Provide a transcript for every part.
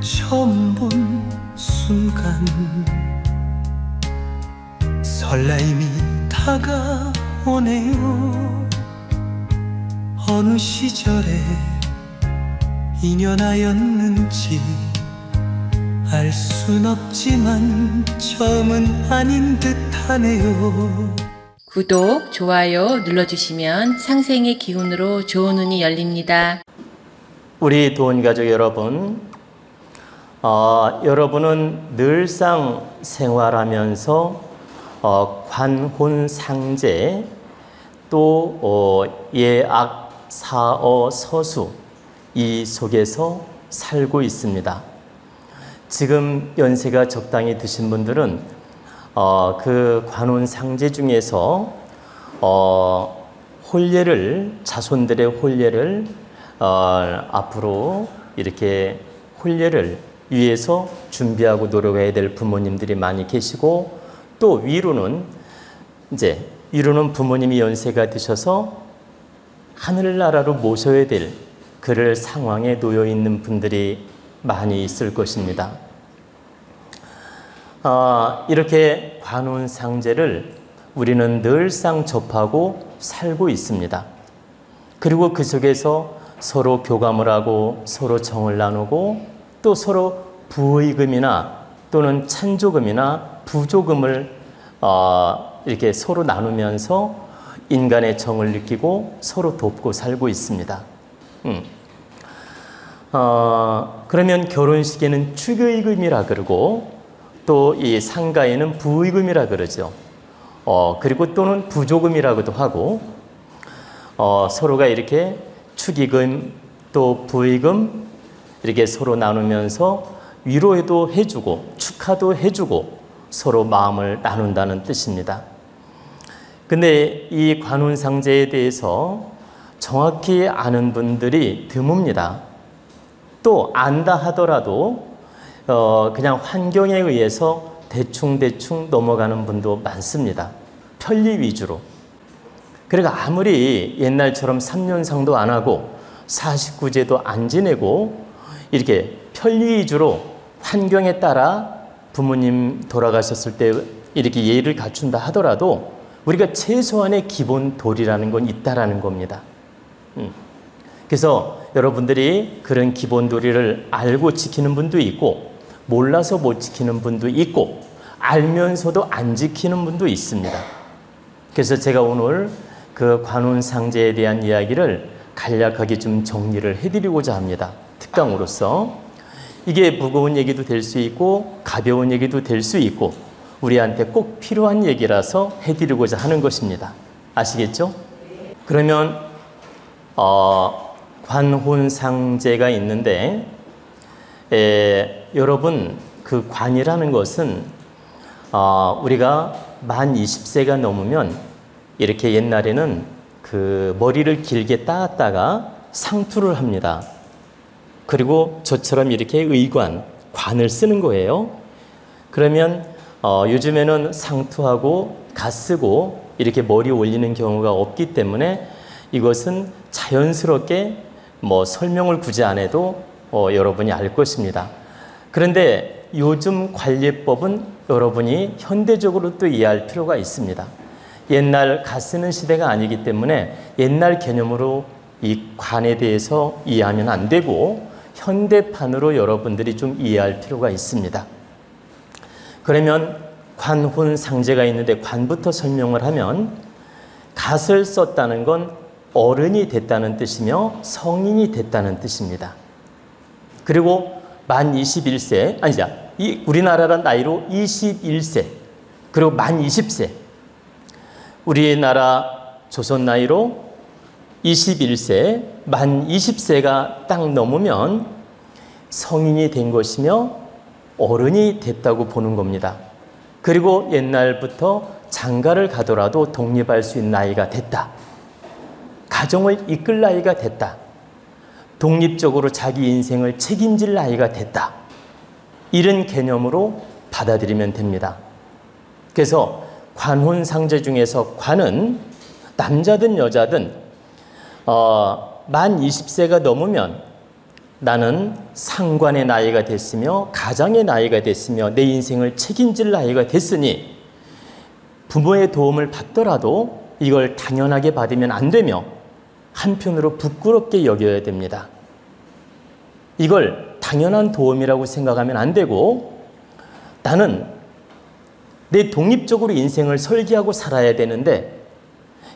처음 본 순간 설레임이 다가오네요. 어느 시절에 인연하였는지 알 순 없지만 처음은 아닌 듯하네요. 구독, 좋아요 눌러주시면 상생의 기운으로 좋은 운이 열립니다. 우리 도원가족 여러분, 여러분은 늘상 생활하면서 관혼상제 또 예악, 사어, 서수 이 속에서 살고 있습니다. 지금 연세가 적당히 드신 분들은 그 관혼상제 중에서 혼례를, 자손들의 혼례를 앞으로 이렇게 혼례를 위해서 준비하고 노력해야 될 부모님들이 많이 계시고, 또 위로는 부모님이 연세가 드셔서 하늘나라로 모셔야 될 그럴 상황에 놓여 있는 분들이 많이 있을 것입니다. 이렇게 관혼상제를 우리는 늘상 접하고 살고 있습니다. 그리고 그 속에서 서로 교감을 하고 서로 정을 나누고 또 서로 부의금이나 또는 찬조금이나 부조금을 이렇게 서로 나누면서 인간의 정을 느끼고 서로 돕고 살고 있습니다. 그러면 결혼식에는 축의금이라 그러고 또 이 상가에는 부의금이라 그러죠. 그리고 또는 부조금이라고도 하고 서로가 이렇게 축의금 또 부의금 이렇게 서로 나누면서 위로도 해주고 축하도 해주고 서로 마음을 나눈다는 뜻입니다. 근데 이 관혼상제에 대해서 정확히 아는 분들이 드뭅니다. 또 안다 하더라도 그냥 환경에 의해서 대충 넘어가는 분도 많습니다. 편리 위주로. 그러니까 아무리 옛날처럼 3년상도 안 하고 49제도 안 지내고 이렇게 편리 위주로 환경에 따라 부모님 돌아가셨을 때 이렇게 예의를 갖춘다 하더라도 우리가 최소한의 기본 도리라는 건 있다라는 겁니다. 그래서 여러분들이 그런 기본 도리를 알고 지키는 분도 있고 몰라서 못 지키는 분도 있고 알면서도 안 지키는 분도 있습니다. 그래서 제가 오늘 그 관혼상제에 대한 이야기를 간략하게 좀 정리를 해드리고자 합니다. 특강으로서. 이게 무거운 얘기도 될 수 있고 가벼운 얘기도 될 수 있고 우리한테 꼭 필요한 얘기라서 해드리고자 하는 것입니다. 아시겠죠? 그러면 관혼상제가 있는데 여러분 그 관이라는 것은 우리가 만 20세가 넘으면 이렇게 옛날에는 그 머리를 길게 따았다가 상투를 합니다. 그리고 저처럼 이렇게 의관, 관을 쓰는 거예요. 그러면 요즘에는 상투하고 갓쓰고 이렇게 머리 올리는 경우가 없기 때문에 이것은 자연스럽게 설명을 굳이 안 해도 여러분이 알 것입니다. 그런데 요즘 관리법은 여러분이 현대적으로 또 이해할 필요가 있습니다. 옛날 갓쓰는 시대가 아니기 때문에 옛날 개념으로 이 관에 대해서 이해하면 안 되고 현대판으로 여러분들이 좀 이해할 필요가 있습니다. 그러면 관혼상제가 있는데 관부터 설명을 하면 갓을 썼다는 건 어른이 됐다는 뜻이며 성인이 됐다는 뜻입니다. 그리고 만 21세, 우리나라 나이로 21세, 그리고 만 20세, 우리나라 조선 나이로 21세, 만 20세가 딱 넘으면 성인이 된 것이며 어른이 됐다고 보는 겁니다. 그리고 옛날부터 장가를 가더라도 독립할 수 있는 나이가 됐다. 가정을 이끌 나이가 됐다. 독립적으로 자기 인생을 책임질 나이가 됐다. 이런 개념으로 받아들이면 됩니다. 그래서 관혼상제 중에서 관은 남자든 여자든 만 20세가 넘으면 나는 상관의 나이가 됐으며 가장의 나이가 됐으며 내 인생을 책임질 나이가 됐으니 부모의 도움을 받더라도 이걸 당연하게 받으면 안 되며 한편으로 부끄럽게 여겨야 됩니다. 이걸 당연한 도움이라고 생각하면 안 되고 나는 내 독립적으로 인생을 설계하고 살아야 되는데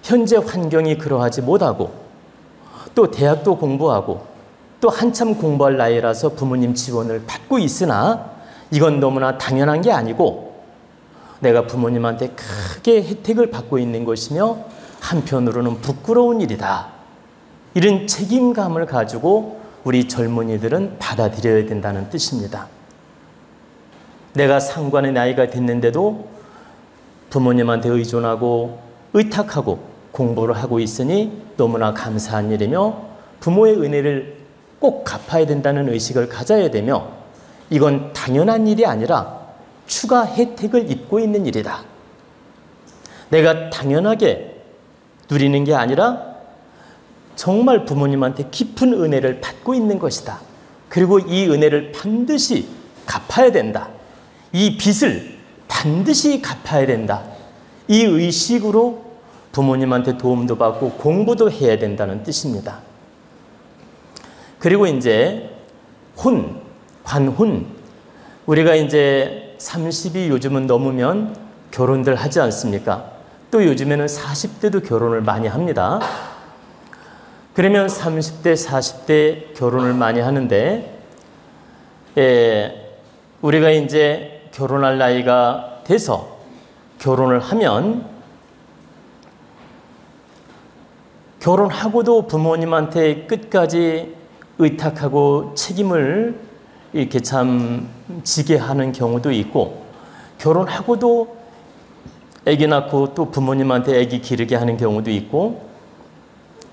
현재 환경이 그러하지 못하고 또 대학도 공부하고 또 한참 공부할 나이라서 부모님 지원을 받고 있으나 이건 너무나 당연한 게 아니고 내가 부모님한테 크게 혜택을 받고 있는 것이며 한편으로는 부끄러운 일이다. 이런 책임감을 가지고 우리 젊은이들은 받아들여야 된다는 뜻입니다. 내가 상관의 나이가 됐는데도 부모님한테 의존하고 의탁하고 공부를 하고 있으니 너무나 감사한 일이며 부모의 은혜를 꼭 갚아야 된다는 의식을 가져야 되며 이건 당연한 일이 아니라 추가 혜택을 입고 있는 일이다. 내가 당연하게 누리는 게 아니라 정말 부모님한테 깊은 은혜를 받고 있는 것이다. 그리고 이 은혜를 반드시 갚아야 된다. 이 빚을 반드시 갚아야 된다. 이 의식으로 부모님한테 도움도 받고 공부도 해야 된다는 뜻입니다. 그리고 이제 관혼. 우리가 이제 30이 요즘은 넘으면 결혼들 하지 않습니까? 또 요즘에는 40대도 결혼을 많이 합니다. 그러면 30대, 40대 결혼을 많이 하는데, 우리가 이제 결혼할 나이가 돼서 결혼을 하면 결혼하고도 부모님한테 끝까지 의탁하고 책임을 이렇게 참 지게 하는 경우도 있고 결혼하고도 아기 낳고 또 부모님한테 아기 기르게 하는 경우도 있고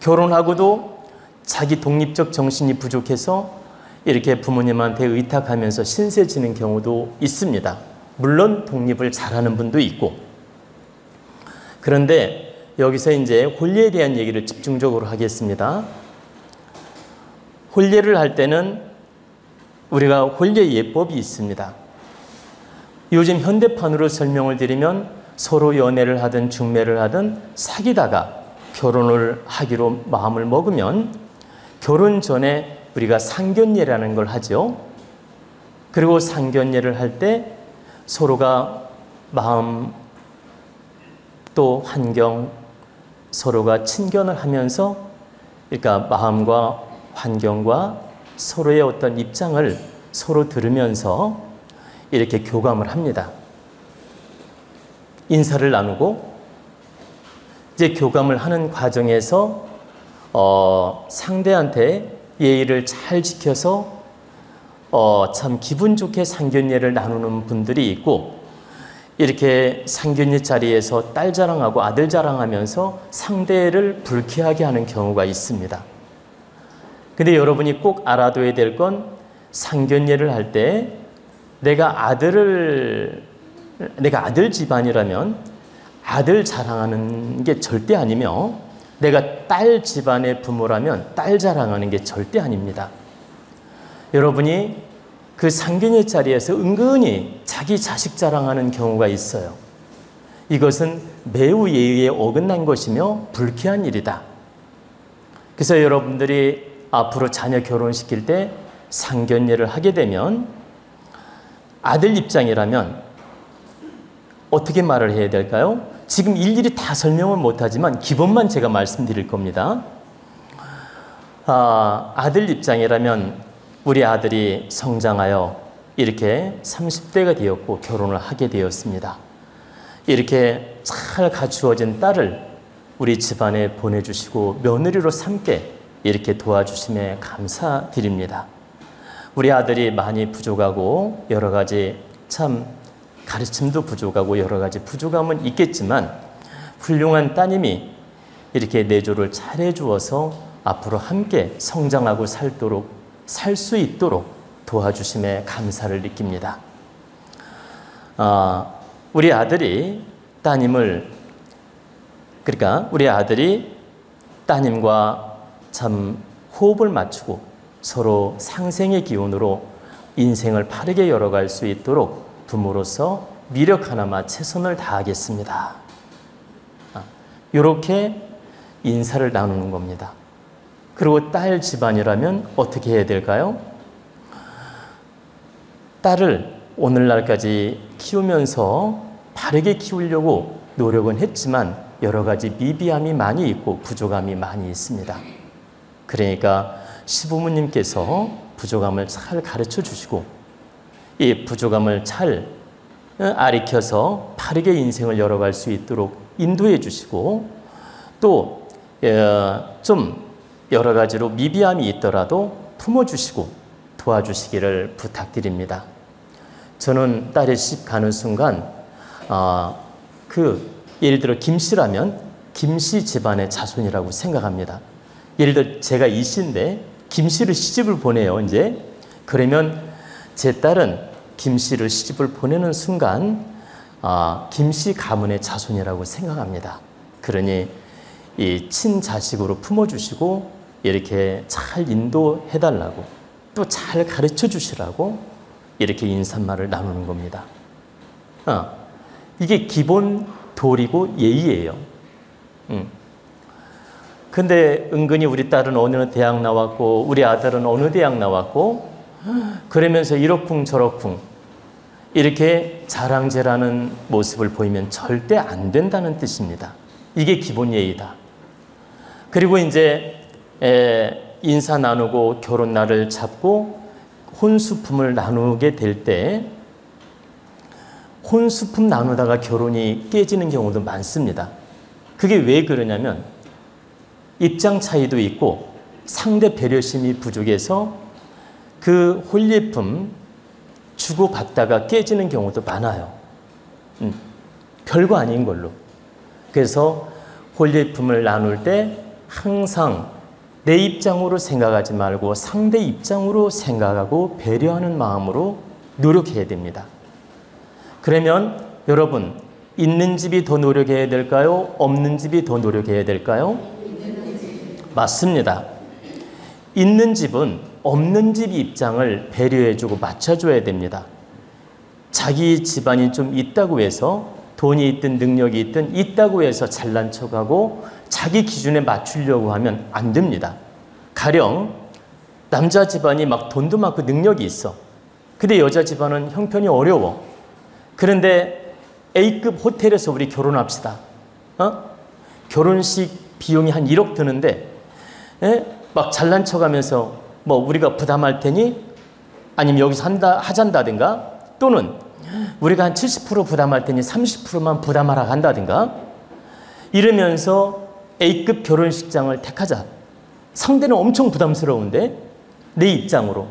결혼하고도 자기 독립적 정신이 부족해서 이렇게 부모님한테 의탁하면서 신세 지는 경우도 있습니다. 물론 독립을 잘하는 분도 있고. 그런데 여기서 이제 혼례에 대한 얘기를 집중적으로 하겠습니다. 혼례를 할 때는 우리가 혼례 예법이 있습니다. 요즘 현대판으로 설명을 드리면 서로 연애를 하든 중매를 하든 사귀다가 결혼을 하기로 마음을 먹으면 결혼 전에 우리가 상견례라는 걸 하죠. 그리고 상견례를 할 때 서로가 마음 또 환경 서로가 친견을 하면서 그러니까 마음과 환경과 서로의 어떤 입장을 서로 들으면서 이렇게 교감을 합니다. 인사를 나누고 이제 교감을 하는 과정에서 상대한테 예의를 잘 지켜서 참 기분 좋게 상견례를 나누는 분들이 있고 이렇게 상견례 자리에서 딸 자랑하고 아들 자랑하면서 상대를 불쾌하게 하는 경우가 있습니다. 근데 여러분이 꼭 알아둬야 될 건 상견례를 할 때 내가 아들 집안이라면 아들 자랑하는 게 절대 아니며 내가 딸 집안의 부모라면 딸 자랑하는 게 절대 아닙니다. 여러분이 그 상견례 자리에서 은근히 자기 자식 자랑하는 경우가 있어요. 이것은 매우 예의에 어긋난 것이며 불쾌한 일이다. 그래서 여러분들이 앞으로 자녀 결혼시킬 때 상견례를 하게 되면 아들 입장이라면 어떻게 말을 해야 될까요? 지금 일일이 다 설명은 못하지만 기본만 제가 말씀드릴 겁니다. 아들 입장이라면 우리 아들이 성장하여 이렇게 30대가 되었고 결혼을 하게 되었습니다. 이렇게 잘 갖추어진 딸을 우리 집안에 보내주시고 며느리로 삼게 이렇게 도와주심에 감사드립니다. 우리 아들이 많이 부족하고 여러 가지 참 가르침도 부족하고 여러 가지 부족함은 있겠지만 훌륭한 따님이 이렇게 내조를 잘해 주어서 앞으로 함께 성장하고 살 수 있도록 도와주심에 감사를 느낍니다. 우리 아들이 따님과 참 호흡을 맞추고 서로 상생의 기운으로 인생을 바르게 열어갈 수 있도록 부모로서 미력 하나마 최선을 다하겠습니다. 이렇게 인사를 나누는 겁니다. 그리고 딸 집안이라면 어떻게 해야 될까요? 딸을 오늘날까지 키우면서 바르게 키우려고 노력은 했지만 여러 가지 미비함이 많이 있고 부족함이 많이 있습니다. 그러니까 시부모님께서 부족함을 잘 가르쳐 주시고 이 부족함을 잘 아리켜서 바르게 인생을 열어갈 수 있도록 인도해 주시고 또 좀 여러 가지로 미비함이 있더라도 품어주시고 도와주시기를 부탁드립니다. 저는 딸의 시집 가는 순간 예를 들어 김씨라면 김씨 집안의 자손이라고 생각합니다. 예를 들어 제가 이씨인데 김씨를 시집을 보내요. 이제 그러면 제 딸은 김씨를 시집을 보내는 순간 김씨 가문의 자손이라고 생각합니다. 그러니 이 친자식으로 품어주시고 이렇게 잘 인도해달라고 또 잘 가르쳐 주시라고 이렇게 인사말을 나누는 겁니다. 이게 기본 도리고 예의예요. 근데 은근히 우리 딸은 어느 대학 나왔고 우리 아들은 어느 대학 나왔고 그러면서 이러쿵 저러쿵 이렇게 자랑질하는 모습을 보이면 절대 안 된다는 뜻입니다. 이게 기본 예의다. 그리고 이제 인사 나누고 결혼 날을 잡고 혼수품을 나누게 될 때 혼수품 나누다가 결혼이 깨지는 경우도 많습니다. 그게 왜 그러냐면 입장 차이도 있고 상대 배려심이 부족해서 그 혼례품 주고받다가 깨지는 경우도 많아요. 별거 아닌 걸로. 그래서 혼례품을 나눌 때 항상 내 입장으로 생각하지 말고 상대 입장으로 생각하고 배려하는 마음으로 노력해야 됩니다. 그러면 여러분 있는 집이 더 노력해야 될까요? 없는 집이 더 노력해야 될까요? 맞습니다. 있는 집은 없는 집 입장을 배려해주고 맞춰줘야 됩니다. 자기 집안이 좀 있다고 해서 돈이 있든 능력이 있든 있다고 해서 잘난 척하고 자기 기준에 맞추려고 하면 안 됩니다. 가령 남자 집안이 막 돈도 많고 능력이 있어. 근데 여자 집안은 형편이 어려워. 그런데 A급 호텔에서 우리 결혼합시다. 결혼식 비용이 한 1억 드는데 막 잘난 척하면서 뭐 우리가 부담할 테니 아니면 여기서 하잔다든가 또는 우리가 한 70% 부담할 테니 30%만 부담하라 한다든가 이러면서 A급 결혼식장을 택하자. 상대는 엄청 부담스러운데 내 입장으로.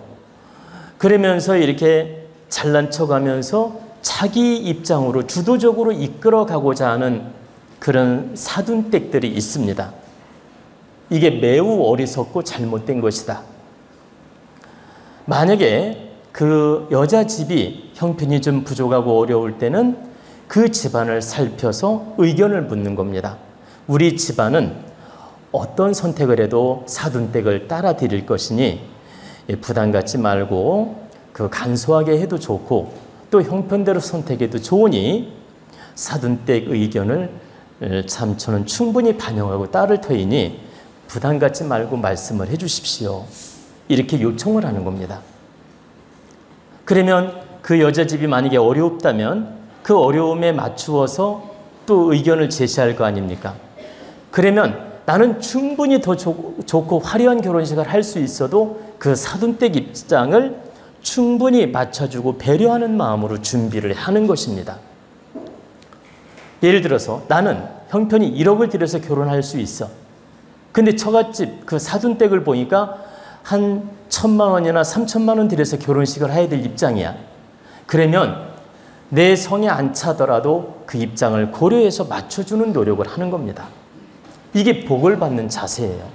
그러면서 이렇게 잘난 척하면서 자기 입장으로 주도적으로 이끌어가고자 하는 그런 사둔댁들이 있습니다. 이게 매우 어리석고 잘못된 것이다. 만약에 그 여자 집이 형편이 좀 부족하고 어려울 때는 그 집안을 살펴서 의견을 묻는 겁니다. 우리 집안은 어떤 선택을 해도 사둔댁을 따라 드릴 것이니 부담 갖지 말고 그 간소하게 해도 좋고 또 형편대로 선택해도 좋으니 사둔댁 의견을 참초는 충분히 반영하고 따를 터이니 부담 갖지 말고 말씀을 해 주십시오. 이렇게 요청을 하는 겁니다. 그러면 그 여자 집이 만약에 어렵다면 그 어려움에 맞추어서 또 의견을 제시할 거 아닙니까? 그러면 나는 충분히 더 좋고 화려한 결혼식을 할 수 있어도 그 사돈댁 입장을 충분히 맞춰주고 배려하는 마음으로 준비를 하는 것입니다. 예를 들어서 나는 형편이 1억을 들여서 결혼할 수 있어. 근데 처갓집 그 사돈댁을 보니까 한 1,000만 원이나 3,000만 원 들여서 결혼식을 해야 될 입장이야. 그러면 내 성에 안 차더라도 그 입장을 고려해서 맞춰주는 노력을 하는 겁니다. 이게 복을 받는 자세예요.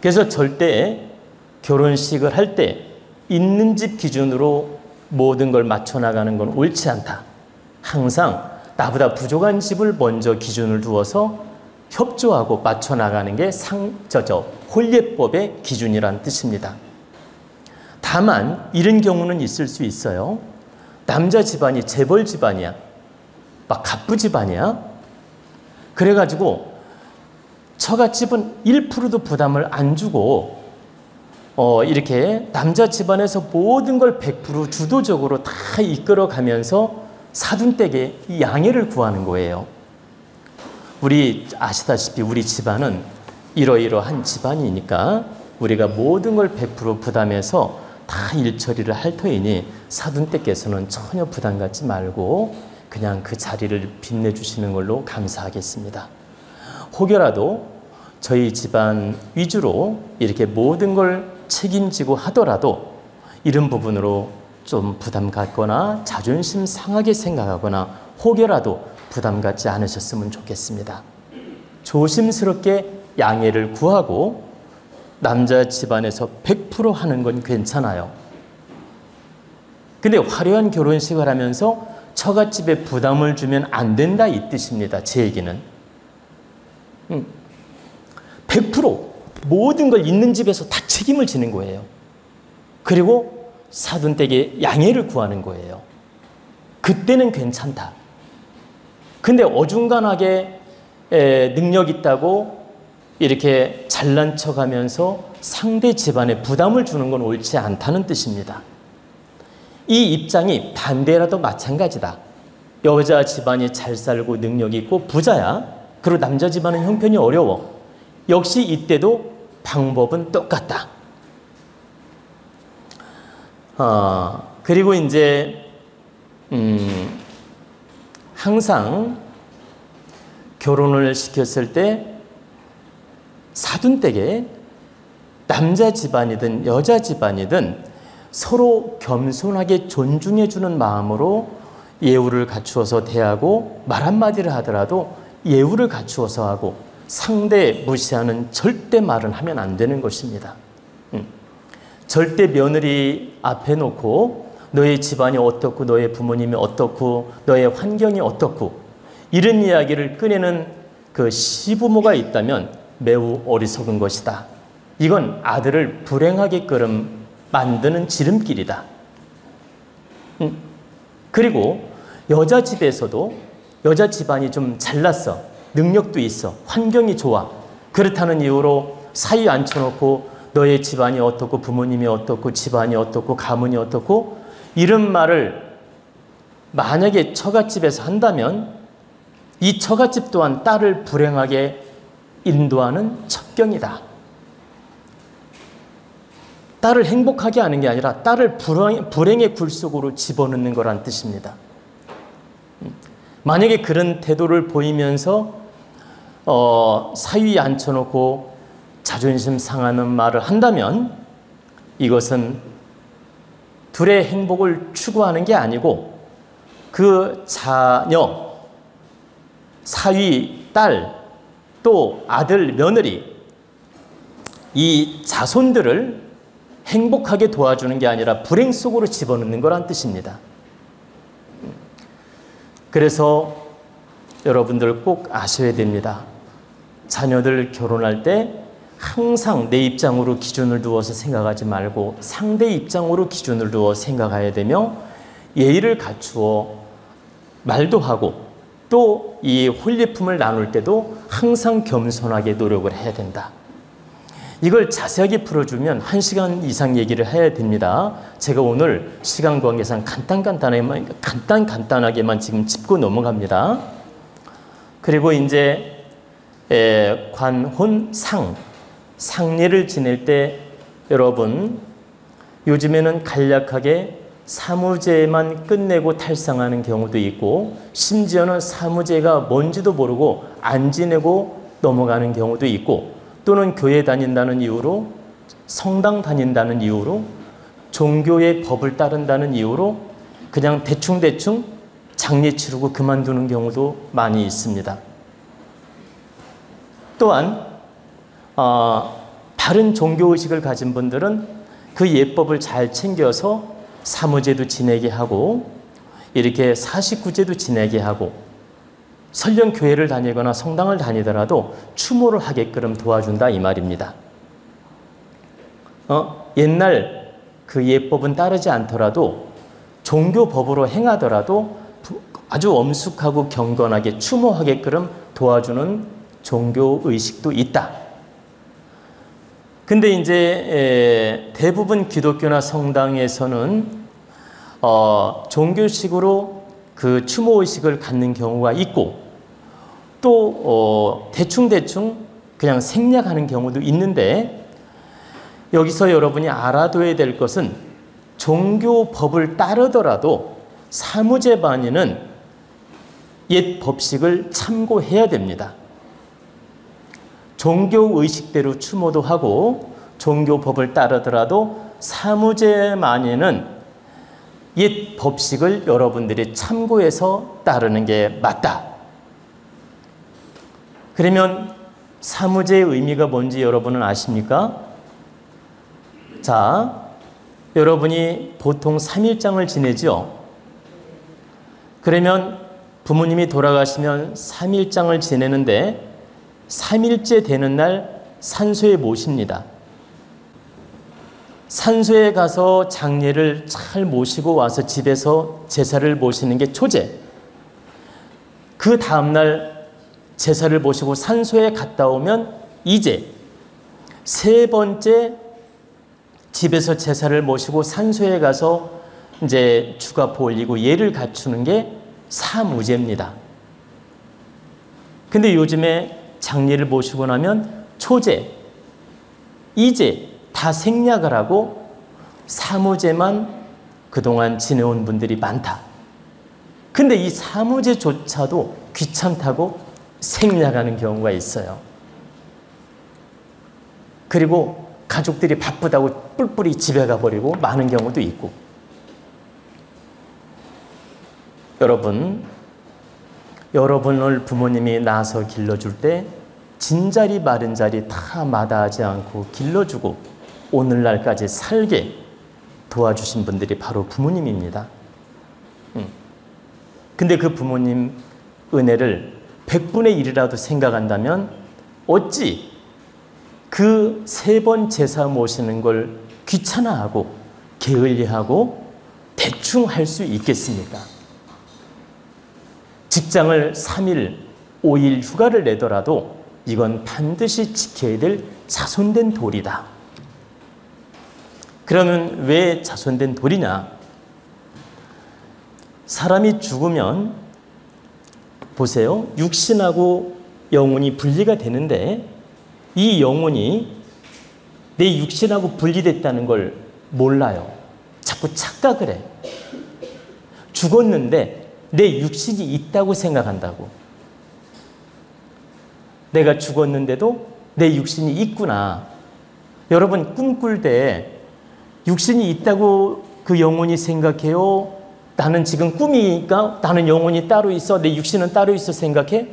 그래서 절대 결혼식을 할 때 있는 집 기준으로 모든 걸 맞춰 나가는 건 옳지 않다. 항상 나보다 부족한 집을 먼저 기준을 두어서 협조하고 맞춰 나가는 게 혼례법의 기준이란 뜻입니다. 다만 이런 경우는 있을 수 있어요. 남자 집안이 재벌 집안이야. 막 갑부 집안이야. 그래가지고 처갓집은 1%도 부담을 안 주고 이렇게 남자 집안에서 모든 걸 100% 주도적으로 다 이끌어가면서 사돈댁에 이 양해를 구하는 거예요. 우리 아시다시피 우리 집안은 이러이러한 집안이니까 우리가 모든 걸 100% 부담해서 다 일처리를 할 터이니 사돈댁께서는 전혀 부담 갖지 말고 그냥 그 자리를 빛내주시는 걸로 감사하겠습니다. 혹여라도 저희 집안 위주로 이렇게 모든 걸 책임지고 하더라도 이런 부분으로 좀 부담 갖거나 자존심 상하게 생각하거나 혹여라도 부담 갖지 않으셨으면 좋겠습니다. 조심스럽게 양해를 구하고 남자 집안에서 100% 하는 건 괜찮아요. 근데 화려한 결혼식을 하면서 처갓집에 부담을 주면 안 된다 이 뜻입니다. 제 얘기는. 100% 모든 걸 있는 집에서 다 책임을 지는 거예요. 그리고 사돈댁에 양해를 구하는 거예요. 그때는 괜찮다. 근데 어중간하게 능력 있다고 이렇게 잘난 척하면서 상대 집안에 부담을 주는 건 옳지 않다는 뜻입니다. 이 입장이 반대라도 마찬가지다. 여자 집안이 잘 살고 능력이 있고 부자야. 그리고 남자 집안은 형편이 어려워. 역시 이때도 방법은 똑같다. 그리고 이제 항상 결혼을 시켰을 때 사돈댁에 남자 집안이든 여자 집안이든 서로 겸손하게 존중해주는 마음으로 예우를 갖추어서 대하고 말 한마디를 하더라도 예우를 갖추어서 하고 상대 무시하는 절대 말은 하면 안 되는 것입니다. 절대 며느리 앞에 놓고 너의 집안이 어떻고 너의 부모님이 어떻고 너의 환경이 어떻고 이런 이야기를 꺼내는 그 시부모가 있다면 매우 어리석은 것이다. 이건 아들을 불행하게끔 만드는 지름길이다. 그리고 여자 집에서도 여자 집안이 좀 잘났어. 능력도 있어. 환경이 좋아. 그렇다는 이유로 사위 앉혀놓고 너의 집안이 어떻고 부모님이 어떻고 집안이 어떻고 가문이 어떻고 이런 말을 만약에 처갓집에서 한다면 이 처갓집 또한 딸을 불행하게 인도하는 첩경이다. 딸을 행복하게 하는 게 아니라 딸을 불행의 굴 속으로 집어넣는 거란 뜻입니다. 만약에 그런 태도를 보이면서 사위 앉혀놓고 자존심 상하는 말을 한다면 이것은 둘의 행복을 추구하는 게 아니고 그 자녀, 사위, 딸, 또 아들, 며느리 이 자손들을 행복하게 도와주는 게 아니라 불행 속으로 집어넣는 거란 뜻입니다. 그래서 여러분들 꼭 아셔야 됩니다. 자녀들 결혼할 때 항상 내 입장으로 기준을 두어서 생각하지 말고 상대 입장으로 기준을 두어 생각해야 되며 예의를 갖추어 말도 하고 또 이 혼례품을 나눌 때도 항상 겸손하게 노력을 해야 된다. 이걸 자세하게 풀어주면 1시간 이상 얘기를 해야 됩니다. 제가 오늘 시간 관계상 간단하게만 지금 짚고 넘어갑니다. 그리고 이제 관혼상, 상례를 지낼 때 여러분 요즘에는 간략하게 사무제만 끝내고 탈상하는 경우도 있고 심지어는 사무제가 뭔지도 모르고 안 지내고 넘어가는 경우도 있고 또는 교회 다닌다는 이유로 성당 다닌다는 이유로 종교의 법을 따른다는 이유로 그냥 대충대충 장례 치르고 그만두는 경우도 많이 있습니다. 또한 바른 종교의식을 가진 분들은 그 예법을 잘 챙겨서 사무제도 지내게 하고 이렇게 49제도 지내게 하고 설령 교회를 다니거나 성당을 다니더라도 추모를 하게끔 도와준다 이 말입니다. 옛날 그 예법은 따르지 않더라도 종교법으로 행하더라도 아주 엄숙하고 경건하게 추모하게끔 도와주는 종교의식도 있다. 근데 이제 대부분 기독교나 성당에서는 종교식으로 그 추모의식을 갖는 경우가 있고 또 대충대충 그냥 생략하는 경우도 있는데 여기서 여러분이 알아둬야 될 것은 종교법을 따르더라도 사무제반에는 옛 법식을 참고해야 됩니다. 종교의식대로 추모도 하고 종교법을 따르더라도 사무제만에는 옛 법식을 여러분들이 참고해서 따르는 게 맞다. 그러면 사무제의 의미가 뭔지 여러분은 아십니까? 자, 여러분이 보통 3일장을 지내죠? 그러면 부모님이 돌아가시면 3일장을 지내는데 3일째 되는 날 산소에 모십니다. 산소에 가서 장례를 잘 모시고 와서 집에서 제사를 모시는 게 초제. 그 다음날 제사를 모시고 산소에 갔다 오면 이제. 세 번째 집에서 제사를 모시고 산소에 가서 이제 주가포 올리고 예를 갖추는 게 사무제입니다. 근데 요즘에 장례를 모시고 나면 초제, 이제 다 생략을 하고 사무제만 그동안 지내온 분들이 많다. 근데 이 사무제조차도 귀찮다고 생략하는 경우가 있어요. 그리고 가족들이 바쁘다고 뿔뿔이 집에 가버리고 많은 경우도 있고. 여러분을 부모님이 낳아서 길러줄 때 진자리 마른 자리 다 마다하지 않고 길러주고 오늘날까지 살게 도와주신 분들이 바로 부모님입니다. 근데 그 부모님 은혜를 100분의 1이라도 생각한다면 어찌 그 3번 제사 모시는 걸 귀찮아하고 게을리하고 대충 할 수 있겠습니까? 직장을 3일, 5일 휴가를 내더라도 이건 반드시 지켜야 될 자손된 도리다. 그러면 왜 자손된 도리냐? 사람이 죽으면 보세요. 육신하고 영혼이 분리가 되는데 이 영혼이 내 육신하고 분리됐다는 걸 몰라요. 자꾸 착각을 해. 죽었는데 내 육신이 있다고 생각한다고. 내가 죽었는데도 내 육신이 있구나. 여러분 꿈꿀 때 육신이 있다고 그 영혼이 생각해요? 나는 지금 꿈이니까 나는 영혼이 따로 있어, 내 육신은 따로 있어 생각해?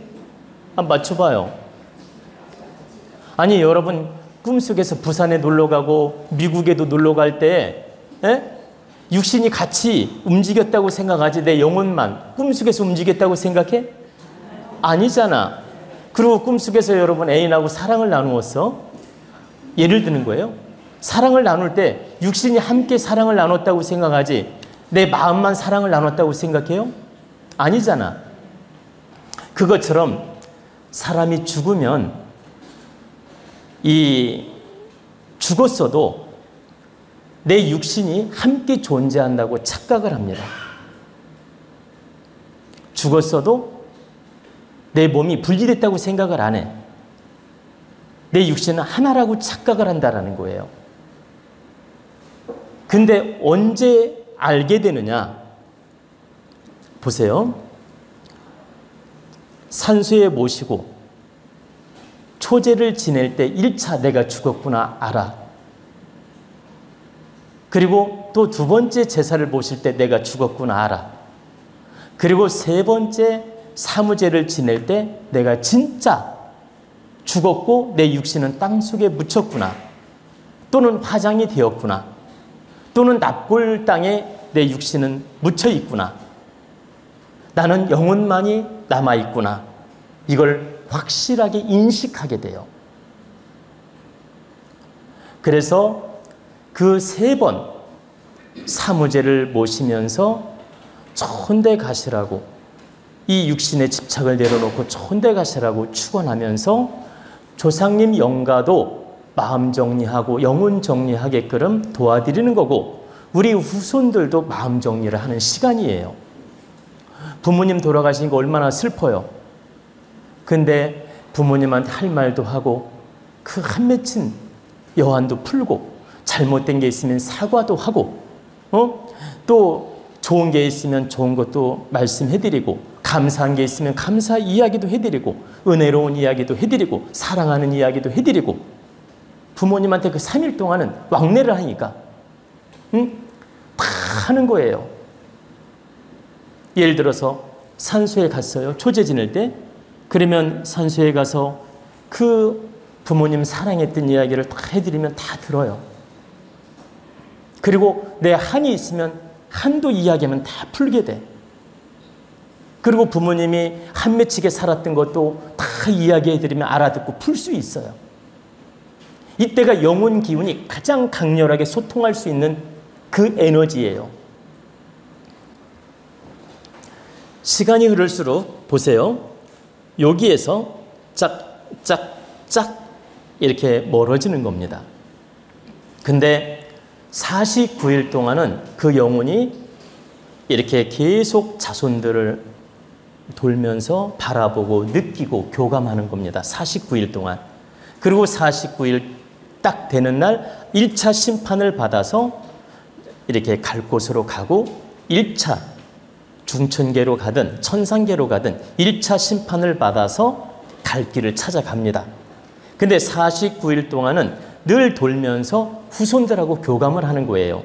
한번 맞춰봐요. 아니 여러분 꿈속에서 부산에 놀러가고 미국에도 놀러갈 때 육신이 같이 움직였다고 생각하지 내 영혼만 꿈속에서 움직였다고 생각해? 아니잖아. 그리고 꿈속에서 여러분 애인하고 사랑을 나누었어? 예를 드는 거예요. 사랑을 나눌 때 육신이 함께 사랑을 나눴다고 생각하지 내 마음만 사랑을 나눴다고 생각해요? 아니잖아. 그것처럼 사람이 죽으면 죽었어도 내 육신이 함께 존재한다고 착각을 합니다. 죽었어도 내 몸이 분리됐다고 생각을 안 해. 내 육신은 하나라고 착각을 한다는 거예요. 근데 언제 알게 되느냐? 보세요. 산소에 모시고 초제를 지낼 때 1차 내가 죽었구나 알아. 그리고 또 2번째 제사를 모실 때 내가 죽었구나 알아. 그리고 3번째 사무제를 지낼 때 내가 진짜 죽었고 내 육신은 땅속에 묻혔구나. 또는 화장이 되었구나. 또는 납골 땅에 내 육신은 묻혀 있구나. 나는 영혼만이 남아 있구나. 이걸 확실하게 인식하게 돼요. 그래서 그 3번 사무제를 모시면서 좋은 데 가시라고, 이 육신의 집착을 내려놓고 좋은 데 가시라고 축원하면서 조상님 영가도 마음 정리하고 영혼 정리하게끔 도와드리는 거고, 우리 후손들도 마음 정리를 하는 시간이에요. 부모님 돌아가신 거 얼마나 슬퍼요. 근데 부모님한테 할 말도 하고 그 한 맺힌 여한도 풀고, 잘못된 게 있으면 사과도 하고, 또 좋은 게 있으면 좋은 것도 말씀해드리고, 감사한 게 있으면 감사 이야기도 해드리고, 은혜로운 이야기도 해드리고, 사랑하는 이야기도 해드리고, 부모님한테 그 3일 동안은 왕래를 하니까 다 하는 거예요. 예를 들어서 산소에 갔어요. 초제 지낼 때. 그러면 산소에 가서 그 부모님 사랑했던 이야기를 다 해드리면 다 들어요. 그리고 내 한이 있으면 한도 이야기하면 다 풀게 돼. 그리고 부모님이 한 맺히게 살았던 것도 다 이야기해드리면 알아듣고 풀 수 있어요. 이때가 영혼 기운이 가장 강렬하게 소통할 수 있는 그 에너지예요. 시간이 흐를수록 보세요. 여기에서 짝짝짝 이렇게 멀어지는 겁니다. 근데 49일 동안은 그 영혼이 이렇게 계속 자손들을 돌면서 바라보고 느끼고 교감하는 겁니다. 49일 동안. 그리고 49일 딱 되는 날 1차 심판을 받아서 이렇게 갈 곳으로 가고, 1차 중천계로 가든 천상계로 가든 1차 심판을 받아서 갈 길을 찾아갑니다. 근데 49일 동안은 늘 돌면서 후손들하고 교감을 하는 거예요.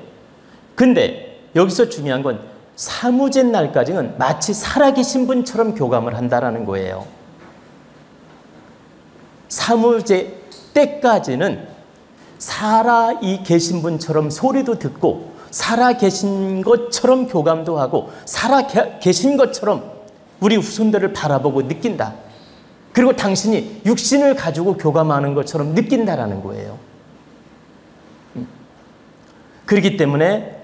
근데 여기서 중요한 건 사무제 날까지는 마치 살아계신 분처럼 교감을 한다라는 거예요. 사무제 때까지는 살아 계신 분처럼 소리도 듣고, 살아 계신 것처럼 교감도 하고, 살아 계신 것처럼 우리 후손들을 바라보고 느낀다. 그리고 당신이 육신을 가지고 교감하는 것처럼 느낀다라는 거예요. 그렇기 때문에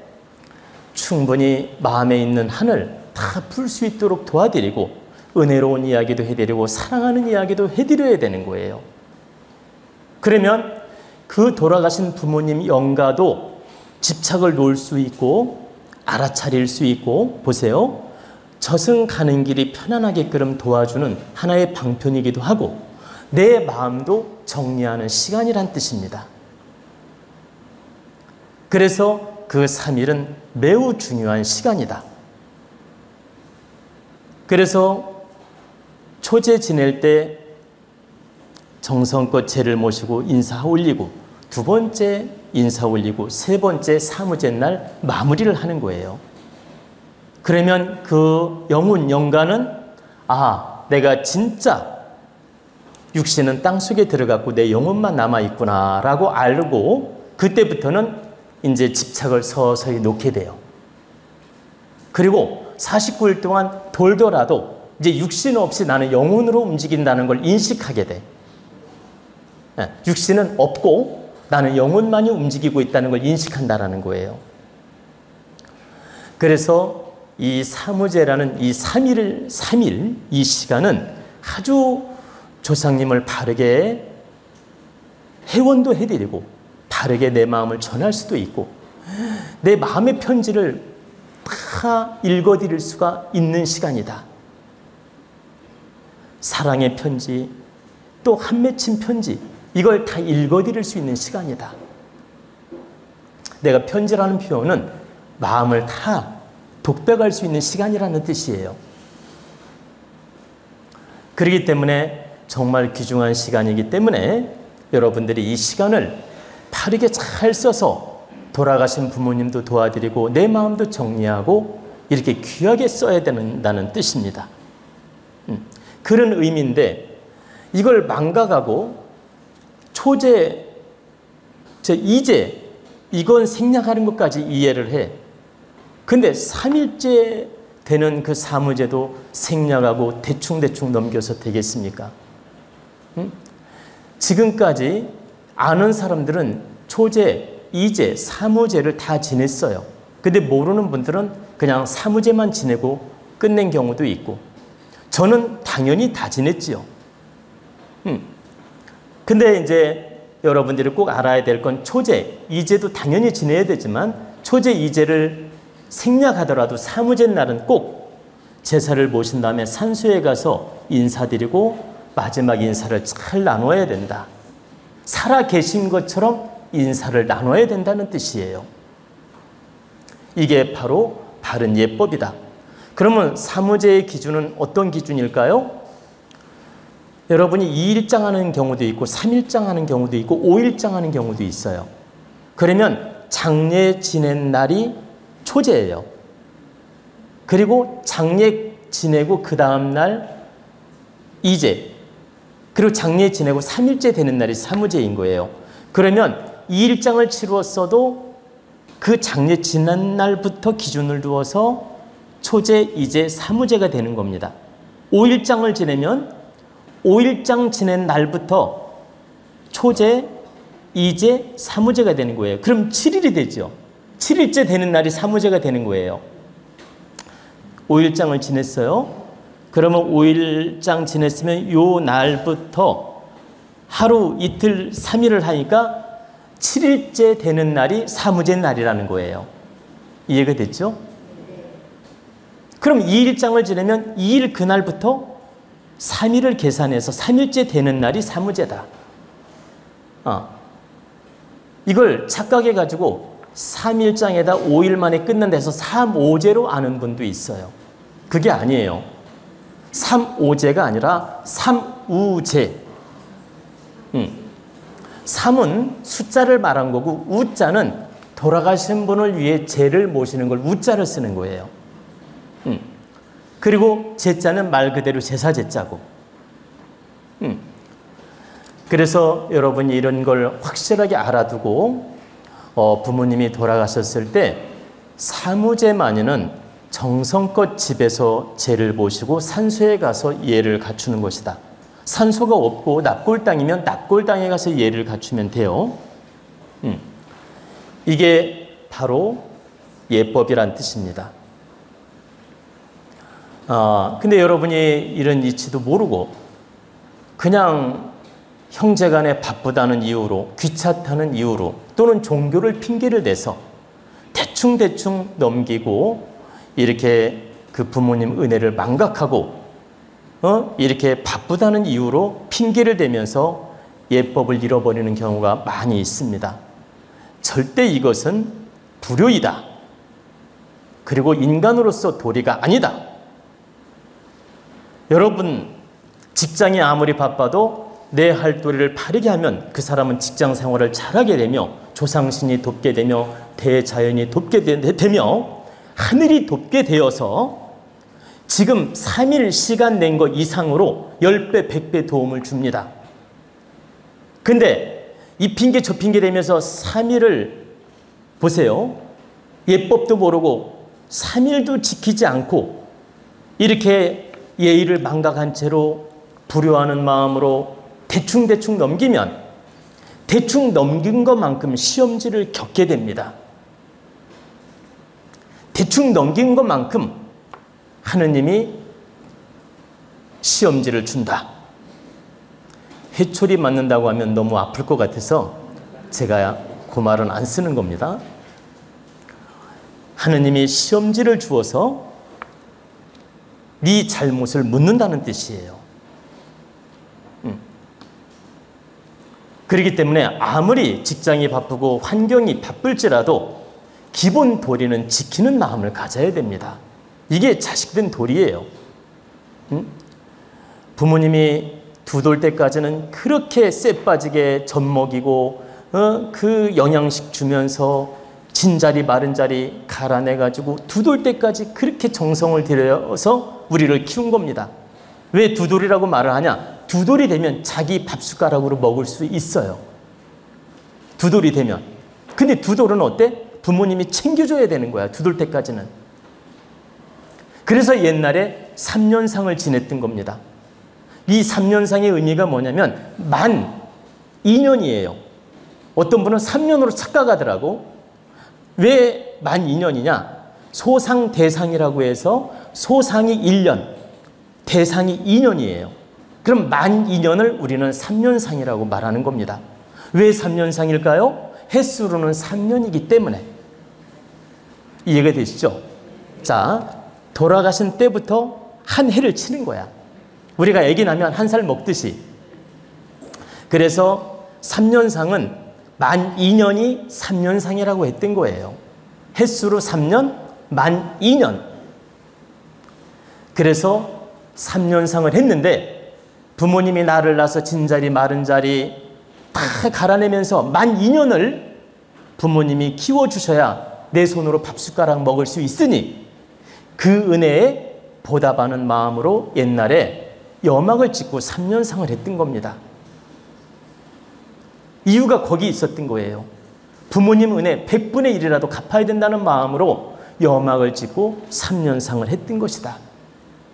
충분히 마음에 있는 한을 다 풀 수 있도록 도와드리고, 은혜로운 이야기도 해드리고, 사랑하는 이야기도 해드려야 되는 거예요. 그러면 그 돌아가신 부모님 영가도 집착을 놓을 수 있고 알아차릴 수 있고, 보세요. 저승 가는 길이 편안하게끔 도와주는 하나의 방편이기도 하고, 내 마음도 정리하는 시간이란 뜻입니다. 그래서 그 3일은 매우 중요한 시간이다. 그래서 초제 지낼 때 정성껏 제를 모시고 인사 올리고, 2번째 인사 올리고, 3번째 사무제 날 마무리를 하는 거예요. 그러면 그 영혼 영가는, 아, 내가 진짜 육신은 땅속에 들어갔고 내 영혼만 남아있구나 라고 알고, 그때부터는 이제 집착을 서서히 놓게 돼요. 그리고 49일 동안 돌더라도 이제 육신 없이 나는 영혼으로 움직인다는 걸 인식하게 돼. 육신은 없고 나는 영혼만이 움직이고 있다는 걸 인식한다라는 거예요. 그래서 이 사무제라는 이 3일 이 시간은 아주 조상님을 바르게 회원도 해드리고, 바르게 내 마음을 전할 수도 있고, 내 마음의 편지를 다 읽어드릴 수가 있는 시간이다. 사랑의 편지, 또 한 맺힌 편지, 이걸 다 읽어드릴 수 있는 시간이다. 내가 편지라는 표현은 마음을 다 독백할 수 있는 시간이라는 뜻이에요. 그렇기 때문에 정말 귀중한 시간이기 때문에 여러분들이 이 시간을 바르게 잘 써서 돌아가신 부모님도 도와드리고 내 마음도 정리하고 이렇게 귀하게 써야 된다는 뜻입니다. 그런 의미인데, 이걸 망각하고 초제, 이제 이건 생략하는 것까지 이해를 해. 근데 3일째 되는 그 사무제도 생략하고 대충대충 넘겨서 되겠습니까? 지금까지 아는 사람들은 초제, 이제, 사무제를 다 지냈어요. 근데 모르는 분들은 그냥 사무제만 지내고 끝낸 경우도 있고, 저는 당연히 다 지냈지요. 근데 이제 여러분들이 꼭 알아야 될 건 초제, 이제도 당연히 지내야 되지만 초제, 이제를 생략하더라도 사무제 날은 꼭 제사를 모신 다음에 산소에 가서 인사드리고 마지막 인사를 잘 나눠야 된다. 살아 계신 것처럼 인사를 나눠야 된다는 뜻이에요. 이게 바로 바른 예법이다. 그러면 사무제의 기준은 어떤 기준일까요? 여러분이 2일장 하는 경우도 있고 3일장 하는 경우도 있고 5일장 하는 경우도 있어요. 그러면 장례 지낸 날이 초제예요. 그리고 장례 지내고 그 다음 날 이제, 그리고 장례 지내고 3일째 되는 날이 사무제인 거예요. 그러면 2일장을 치루었어도 그 장례 지난 날부터 기준을 두어서 초제, 이제, 사무제가 되는 겁니다. 5일장을 지내면 5일장 지낸 날부터 초제, 이제, 사무제가 되는 거예요. 그럼 7일이 되죠. 7일째 되는 날이 사무제가 되는 거예요. 5일장을 지냈어요. 그러면 5일장 지냈으면 요 날부터 하루, 이틀, 3일을 하니까 7일째 되는 날이 사무제 날이라는 거예요. 이해가 됐죠? 그럼 2일장을 지내면 2일 그날부터 3일을 계산해서 3일째 되는 날이 사무제다. 이걸 착각해가지고 3일장에다 5일 만에 끝난다해서 3오제로 아는 분도 있어요. 그게 아니에요. 3오제가 아니라 3우제. 3은 숫자를 말한 거고 우자는 돌아가신 분을 위해 제를 모시는 걸 우자를 쓰는 거예요. 그리고 제자는 말 그대로 제사 제자고. 그래서 여러분이 이런 걸 확실하게 알아두고 부모님이 돌아가셨을 때 사무제만이는 정성껏 집에서 제를 모시고 산소에 가서 예를 갖추는 것이다. 산소가 없고 납골 땅이면 납골 땅에 가서 예를 갖추면 돼요. 이게 바로 예법이란 뜻입니다. 근데 여러분이 이런 이치도 모르고 그냥 형제간에 바쁘다는 이유로, 귀찮다는 이유로 또는 종교를 핑계를 대서 대충대충 넘기고 이렇게 그 부모님 은혜를 망각하고 이렇게 바쁘다는 이유로 핑계를 대면서 예법을 잃어버리는 경우가 많이 있습니다. 절대 이것은 불효이다. 그리고 인간으로서 도리가 아니다. 여러분, 직장이 아무리 바빠도 내 할 도리를 바르게 하면 그 사람은 직장 생활을 잘하게 되며 조상신이 돕게 되며 대자연이 돕게 되며 하늘이 돕게 되어서 지금 3일 시간 낸 것 이상으로 10배, 100배 도움을 줍니다. 근데 이 핑계 저 핑계 대면서 3일을 보세요. 예법도 모르고 3일도 지키지 않고 이렇게 예의를 망각한 채로 불효하는 마음으로 대충대충 넘기면 대충 넘긴 것만큼 시험지를 겪게 됩니다. 대충 넘긴 것만큼 하느님이 시험지를 준다. 회초리 맞는다고 하면 너무 아플 것 같아서 제가 그 말은 안 쓰는 겁니다. 하느님이 시험지를 주어서 네 잘못을 묻는다는 뜻이에요. 그렇기 때문에 아무리 직장이 바쁘고 환경이 바쁠지라도 기본 도리는 지키는 마음을 가져야 됩니다. 이게 자식된 도리예요. 부모님이 두 돌 때까지는 그렇게 쎄 빠지게 젖 먹이고 그 영양식 주면서 진자리 마른 자리 갈아내가지고 두 돌 때까지 그렇게 정성을 들여서 우리를 키운 겁니다. 왜 두 돌이라고 말을 하냐? 두 돌이 되면 자기 밥숟가락으로 먹을 수 있어요. 두 돌이 되면. 근데 두 돌은 어때? 부모님이 챙겨줘야 되는 거야. 두 돌 때까지는. 그래서 옛날에 3년상을 지냈던 겁니다. 이 3년상의 의미가 뭐냐면 만 2년이에요. 어떤 분은 3년으로 착각하더라고. 왜 만 2년이냐? 소상 대상이라고 해서 소상이 1년, 대상이 2년이에요. 그럼 만 2년을 우리는 3년상이라고 말하는 겁니다. 왜 3년상일까요? 햇수로는 3년이기 때문에. 이해가 되시죠? 자, 돌아가신 때부터 한 해를 치는 거야. 우리가 아기 나면 한 살 먹듯이. 그래서 3년상은 만 2년이 3년상이라고 했던 거예요. 햇수로 3년, 만 2년. 그래서 3년상을 했는데 부모님이 나를 낳아서 진자리 마른 자리 다 갈아내면서 만 2년을 부모님이 키워주셔야 내 손으로 밥숟가락 먹을 수 있으니 그 은혜에 보답하는 마음으로 옛날에 여막을 짓고 3년상을 했던 겁니다. 이유가 거기 있었던 거예요. 부모님 은혜 100분의 1이라도 갚아야 된다는 마음으로 여막을 짓고 3년상을 했던 것이다.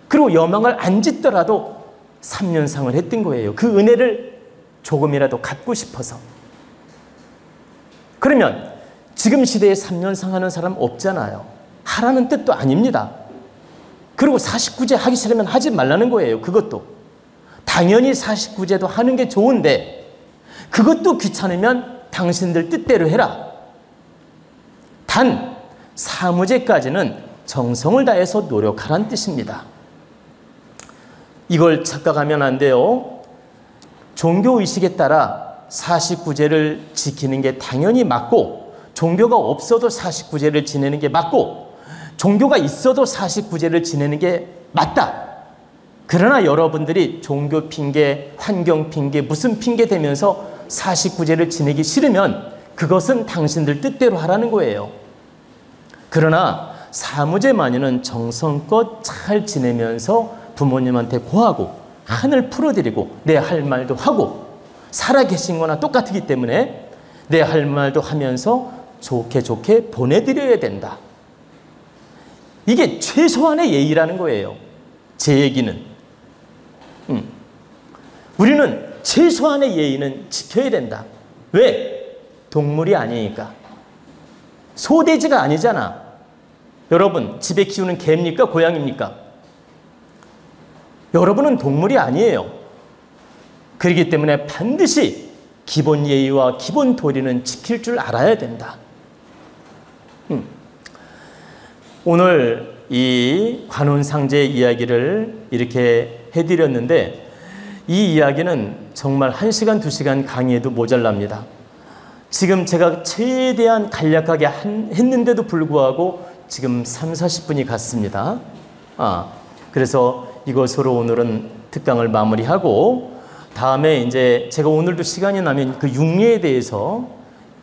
그리고 여막을 안 짓더라도 3년상을 했던 거예요. 그 은혜를 조금이라도 갚고 싶어서. 그러면 지금 시대에 3년상 하는 사람 없잖아요. 하라는 뜻도 아닙니다. 그리고 49제 하기 싫으면 하지 말라는 거예요. 그것도. 당연히 49제도 하는 게 좋은데 그것도 귀찮으면 당신들 뜻대로 해라. 단 사무제까지는 정성을 다해서 노력하라는 뜻입니다. 이걸 착각하면 안 돼요. 종교의식에 따라 49제를 지키는 게 당연히 맞고 종교가 없어도 49제를 지내는 게 맞고 종교가 있어도 49제를 지내는 게 맞다. 그러나 여러분들이 종교 핑계, 환경 핑계, 무슨 핑계 대면서 49제를 지내기 싫으면 그것은 당신들 뜻대로 하라는 거예요. 그러나 사무제만이는 정성껏 잘 지내면서 부모님한테 고하고 한을 풀어드리고 내 할 말도 하고 살아계신 거나 똑같기 때문에 내 할 말도 하면서 좋게 좋게 보내드려야 된다. 이게 최소한의 예의라는 거예요. 제 얘기는. 우리는 최소한의 예의는 지켜야 된다. 왜? 동물이 아니니까. 소돼지가 아니잖아. 여러분 집에 키우는 개입니까? 고양이입니까? 여러분은 동물이 아니에요. 그렇기 때문에 반드시 기본 예의와 기본 도리는 지킬 줄 알아야 된다. 오늘 이 관운상제 이야기를 이렇게 해드렸는데 이 이야기는 정말 1시간, 2시간 강의해도 모자랍니다. 지금 제가 최대한 간략하게 했는데도 불구하고 지금 3, 40분이 갔습니다. 그래서 이것으로 오늘은 특강을 마무리하고 다음에 이제 제가 오늘도 시간이 나면 그 육례에 대해서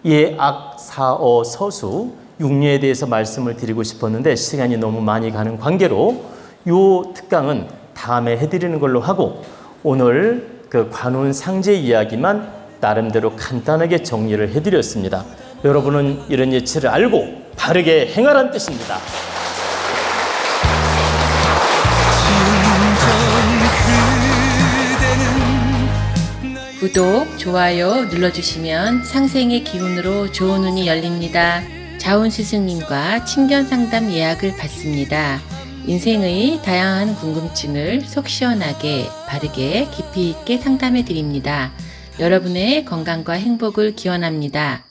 예악, 사어, 서수 육례에 대해서 말씀을 드리고 싶었는데 시간이 너무 많이 가는 관계로 이 특강은 다음에 해드리는 걸로 하고 오늘 그 관운상제 이야기만 나름대로 간단하게 정리를 해드렸습니다. 여러분은 이런 예치를 알고 바르게 행하라는 뜻입니다. 구독, 좋아요 눌러주시면 상생의 기운으로 좋은 운이 열립니다. 자운 스승님과 친견 상담 예약을 받습니다. 인생의 다양한 궁금증을 속 시원하게, 바르게, 깊이 있게 상담해 드립니다. 여러분의 건강과 행복을 기원합니다.